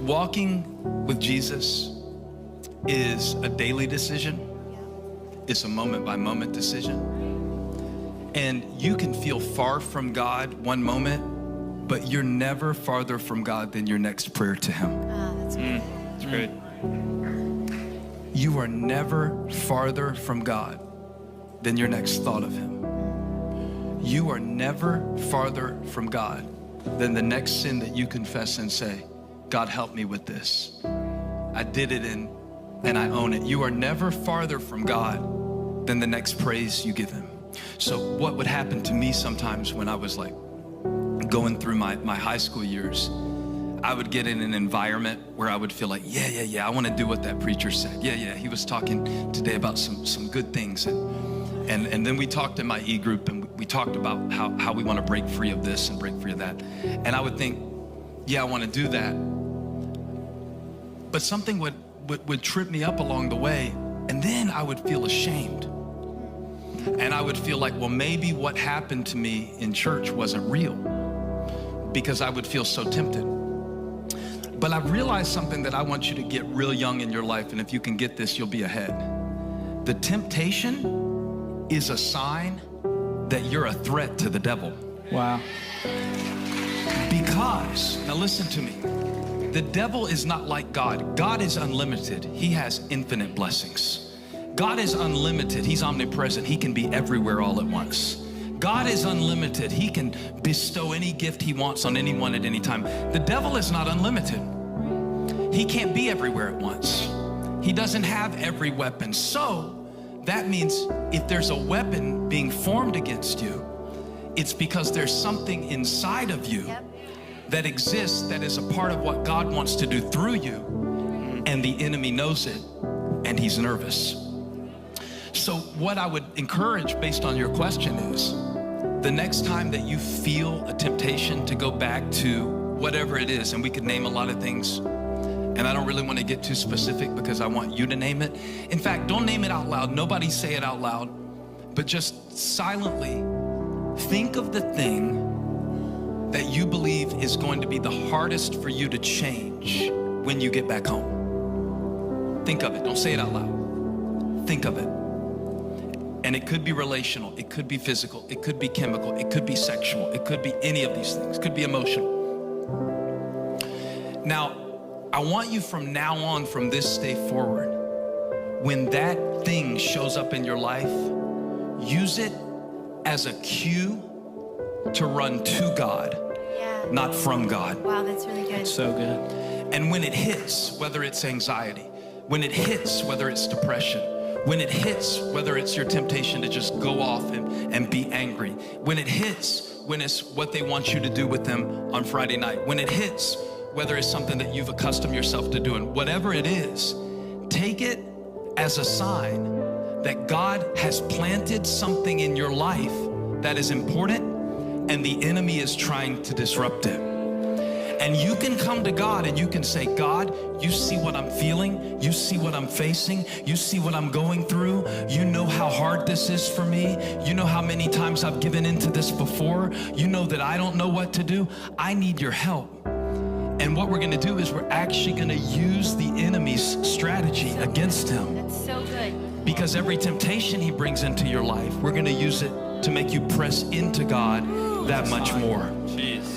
Walking with Jesus is a daily decision. It's a moment-by-moment decision. And you can feel far from God one moment, but you're never farther from God than your next prayer to him. That's good. That's great. You are never farther from God than your next thought of him. You are never farther from God than the next sin that you confess and say, God, help me with this. I did it and I own it. You are never farther from God than the next praise you give him. So what would happen to me sometimes when I was like going through my high school years, I would get in an environment where I would feel like, yeah, I want to do what that preacher said. Yeah, he was talking today about some good things. And then we talked in my e-group and we talked about how we want to break free of this and break free of that. And I would think, yeah, I want to do that. But something would trip me up along the way, and then I would feel ashamed. And I would feel like, well, maybe what happened to me in church wasn't real, because I would feel so tempted. But I've realized something that I want you to get real young in your life, and if you can get this, you'll be ahead. The temptation is a sign that you're a threat to the devil. Wow. Because, now listen to me, the devil is not like God. God is unlimited. He has infinite blessings. God is unlimited. He's omnipresent. He can be everywhere all at once. God is unlimited. He can bestow any gift he wants on anyone at any time. The devil is not unlimited. He can't be everywhere at once. He doesn't have every weapon. So that means if there's a weapon being formed against you, it's because there's something inside of you that exists that is a part of what God wants to do through you, and the enemy knows it, and he's nervous. So what I would encourage based on your question is, the next time that you feel a temptation to go back to whatever it is, and we could name a lot of things, and I don't really want to get too specific because I want you to name it. In fact, don't name it out loud. Nobody say it out loud, but just silently think of the thing that you believe is going to be the hardest for you to change when you get back home. Think of it. Don't say it out loud. Think of it. And it could be relational, it could be physical, it could be chemical, it could be sexual, it could be any of these things, it could be emotional. Now, I want you from now on, from this day forward, when that thing shows up in your life, use it as a cue to run to God, not from God. Wow, that's really good. That's so good. And when it hits, whether it's anxiety, when it hits, whether it's depression, when it hits, whether it's your temptation to just go off and be angry, when it hits, when it's what they want you to do with them on Friday night, when it hits, whether it's something that you've accustomed yourself to doing, whatever it is, take it as a sign that God has planted something in your life that is important, and the enemy is trying to disrupt it. And you can come to God and you can say, God, you see what I'm feeling. You see what I'm facing. You see what I'm going through. You know how hard this is for me. You know how many times I've given into this before. You know that I don't know what to do. I need your help. And what we're going to do is we're actually going to use the enemy's strategy against him. That's so good. Because every temptation he brings into your life, we're going to use it to make you press into God that much more. Jeez.